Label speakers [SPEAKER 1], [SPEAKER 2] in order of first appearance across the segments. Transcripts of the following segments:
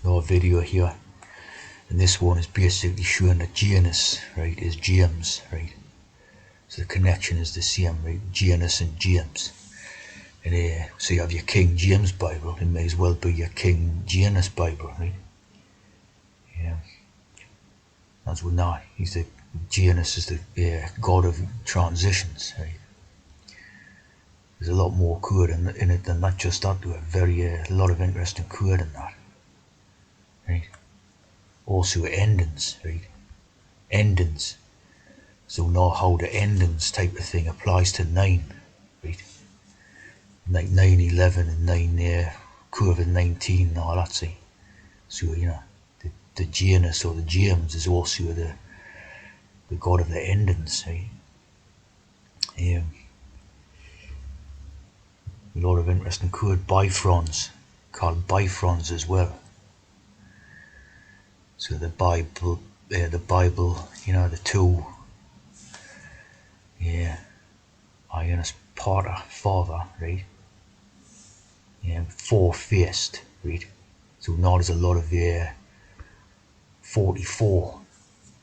[SPEAKER 1] another video here, and this one is basically showing that Janus, right, is James, right? So the connection is the same, right? Janus and James. And so you have your King James Bible, it may as well be your King Janus Bible, right? Yeah. As we know, Janus is the god of transitions, right? There's a lot more code in it than that, just that. A lot of interesting code in that, right? Also endings, right? Endings. So now how the endings type of thing applies to 9, right? Like 9/11 and 9 COVID-19 and all that, see. So the Janus or the James is also the god of the endings, right? A lot of interesting code. Bifrons, called Bifrons as well. So the Bible, the two, Janus Potter, father, right? Four-faced, right? So now there's a lot of 44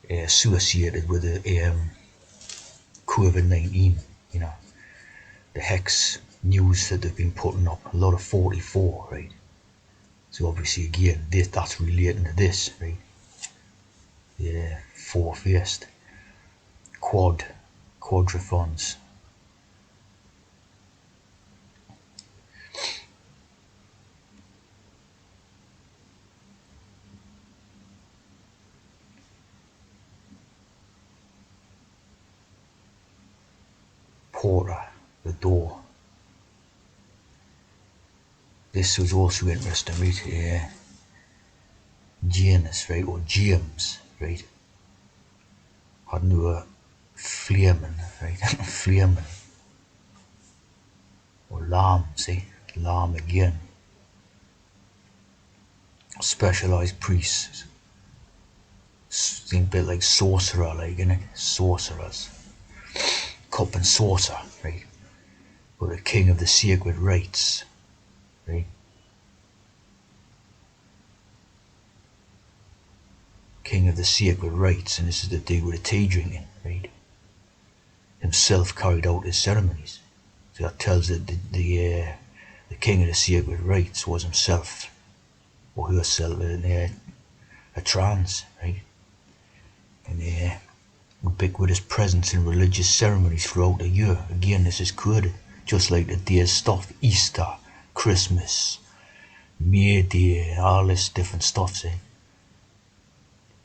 [SPEAKER 1] associated with the COVID-19, the hex news that they've been putting up, a lot of 44, right? So obviously again, that's relating to this, right? Four-faced, quadriphons. Porter, the door. This was also interesting, right? Janus, right, or James, right? Had no flaming, right? Flaming. Or lamb, see? Lamb again. Specialized priests. Think a bit like sorcerer, like, innit? Sorcerers. Cup and saucer, right? Or the king of the sacred rites, right? King of the sacred rites, and this is the deal with the tea drinking, right? Himself carried out his ceremonies. So that tells that the king of the sacred rites was himself or herself in a trance, right? And ubiquitous presence in religious ceremonies throughout the year. Again, this is coded, just like the day's stuff, Easter, Christmas, May Day, all this different stuff, see.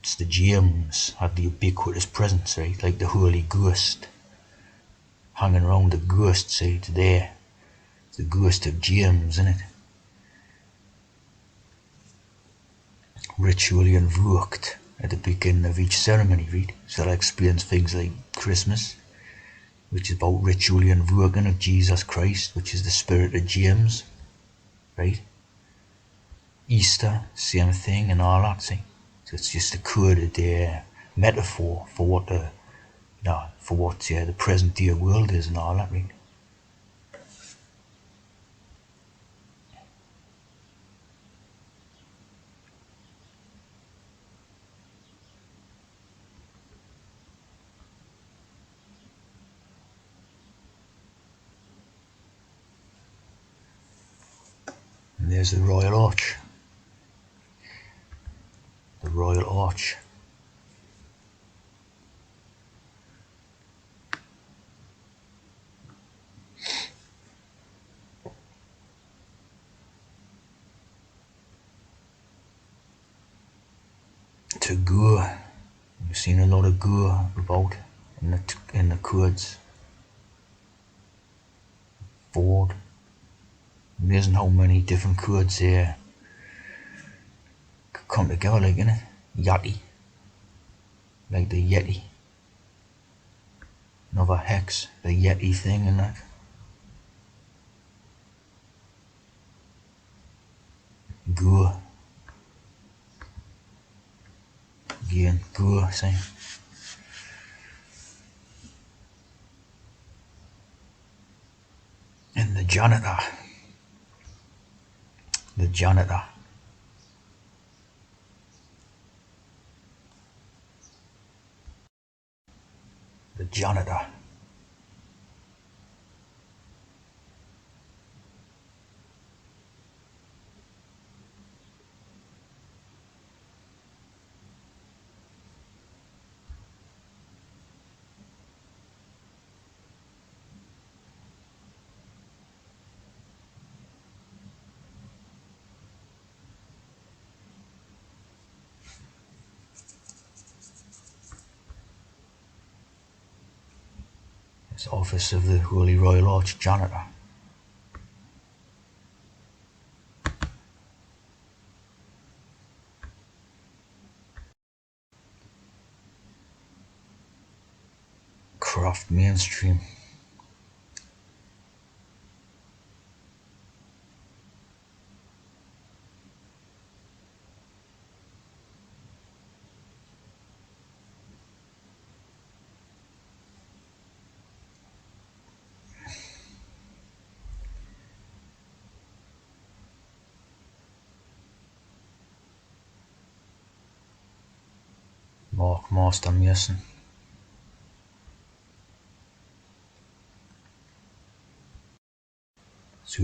[SPEAKER 1] It's the James had the ubiquitous presence, right? Like the Holy Ghost hanging around the ghost, see, today. It's the ghost of James, isn't it? Ritually invoked at the beginning of each ceremony, right? So that explains things like Christmas, which is about ritually invoking of Jesus Christ, which is the spirit of James, right? Easter, same thing, and all that, see. So it's just a coded metaphor for what the present day world is and all that, right? And there's the Royal Arch. The Royal Arch. To go. You've seen a lot of go about in the codes. Ford. Amazing how many different codes here come together, like, innit? Yeti. Like the Yeti. Another hex, the Yeti thing and that. Go. Again, go, same. And the janitor. The janitor. Janitor. It's office of the Holy Royal Arch Janitor. Craft Mainstream. Mark Master Mason. So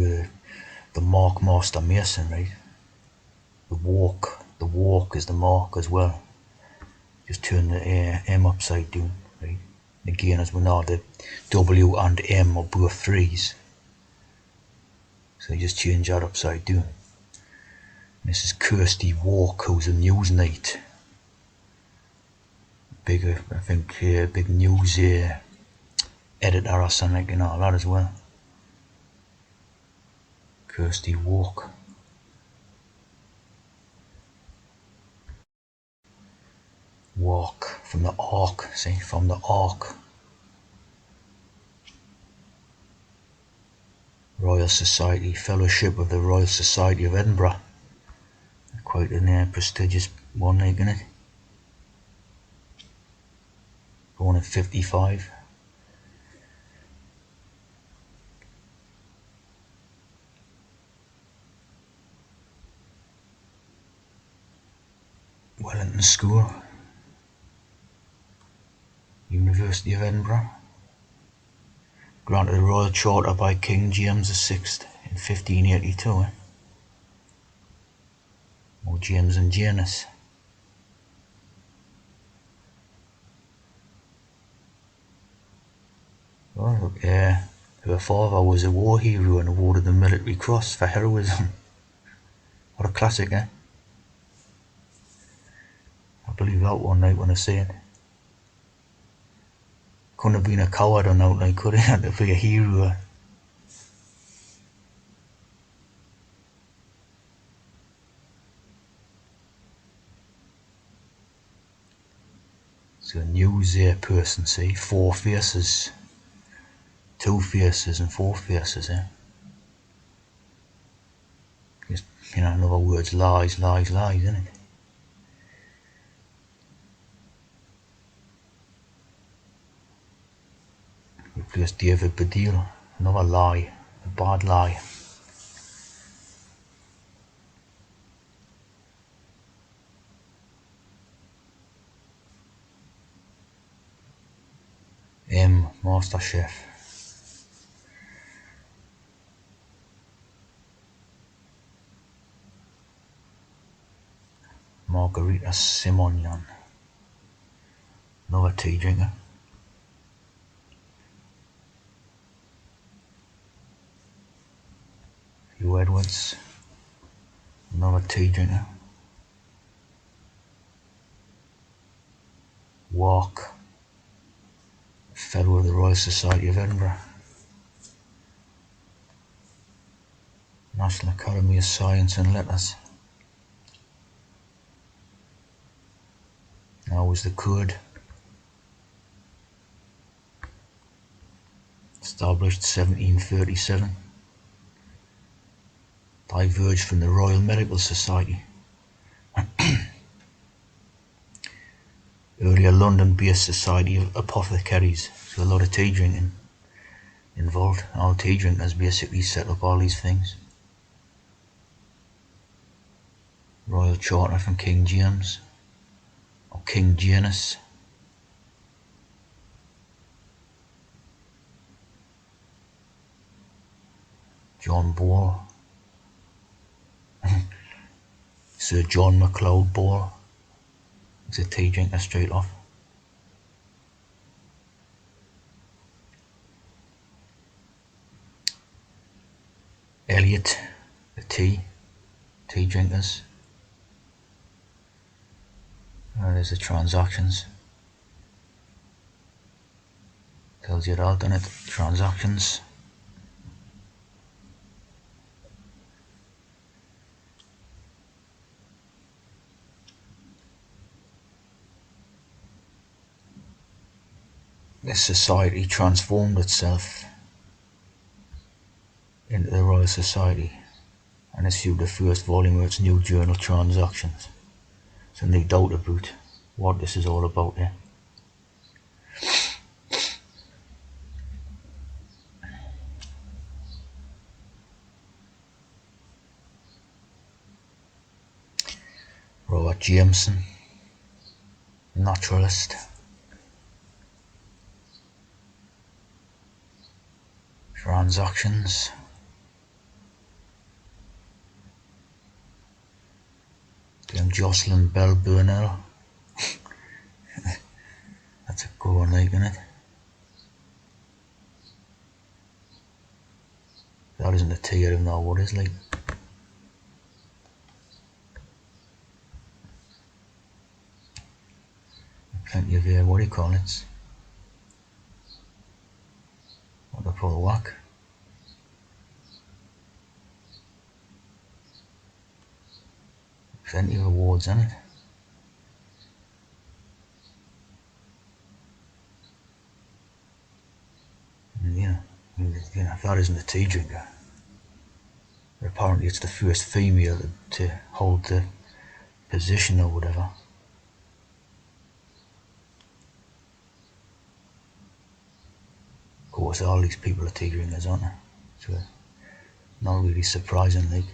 [SPEAKER 1] the Mark Master Mason, right? The walk is the mark as well. Just turn the M upside down, right? Again, as we know, the W and M are both threes. So you just change that upside down. This is Kirsty Walk, who's a Newsnight. Big news editor or something and all that as well. Kirsty Walk. Walk from the Ark, see, from the Ark. Royal Society, Fellowship of the Royal Society of Edinburgh. Quite a prestigious one, like, isn't it? Born in 55. Wellington School. University of Edinburgh. Granted a royal charter by King James VI in 1582. Or James and Janus. Well, her father was a war hero and awarded the Military Cross for heroism. What a classic, eh? I believe that one night when I say it. Couldn't have been a coward on that night, could he? Had to be a hero. So a news person, see, 4 faces. 2 faces and 4 faces, eh? Just, in other words, lies, lies, lies, isn't it? Replace David Baddiel, another lie, a bad lie. Master Chef. Margarita Simonian, another tea drinker. Hugh Edwards, another tea drinker. Walk, Fellow of the Royal Society of Edinburgh. National Academy of Science and Letters. Now was the code. Established 1737. Diverged from the Royal Medical Society. Earlier London-based Society of Apothecaries. So a lot of tea drinking involved. Our tea drinkers basically set up all these things. Royal Charter from King James, or King Janus. John Ball, Sir John MacLeod Ball. It's a tea drinker straight off. Elliot, the tea drinkers. There's the transactions. Tells you it all, doesn't it? Transactions. This society transformed itself into the Royal Society and issued the first volume of its new journal, Transactions. So no doubt about what this is all about here. Robert Jameson, naturalist. Transactions. Jocelyn Bell Burnell. That's a good one, like, isn't it? That isn't a tea, I don't know what it's like. Plenty of what do you call it? What they call whack. Plenty of awards in it. And that isn't a tea drinker. Apparently it's the first female to hold the position or whatever. Of course, all these people are tea drinkers, aren't they? So, not really surprising, like.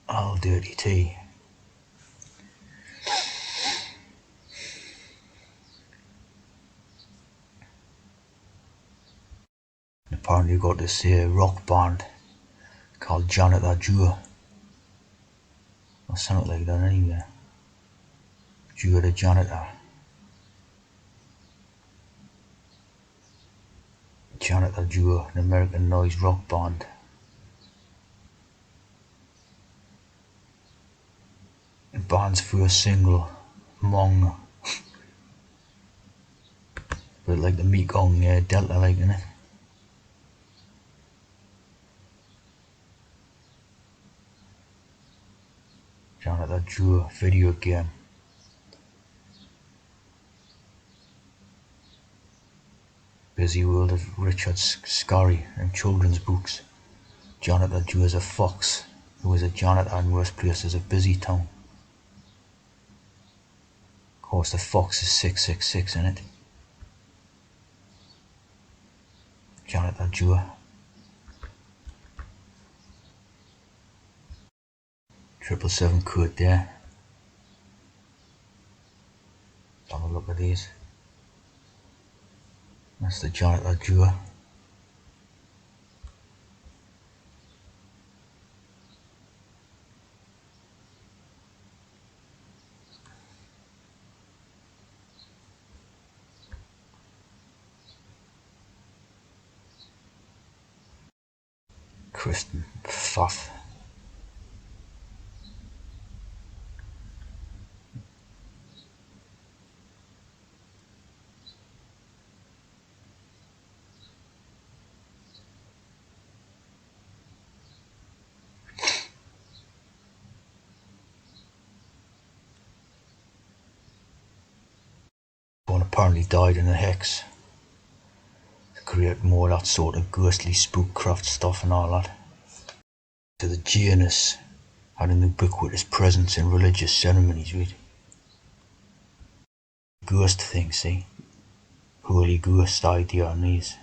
[SPEAKER 1] All dirty tea. Apparently you've got this rock band called Janitor James, or something like that anyway. James the Janitor. Janitor James, an American noise rock band. The band's first single, Mong. But like the Mekong Delta, like, innit? Janitor James video game. Busy world of Richard Scarry in children's books. Janitor James is a fox who is a janitor in worst places of Busy Town. Of course, the fox is 666 in it. Janitor James. 777 code there. Have a look at these. That's the Janitor James. Kristen Pfaff. One apparently died in a hex to create more of that sort of ghostly spookcraft stuff and all that. To the Janus had an ubiquitous presence in religious ceremonies, right? Ghost thing, see? Holy Ghost idea on these.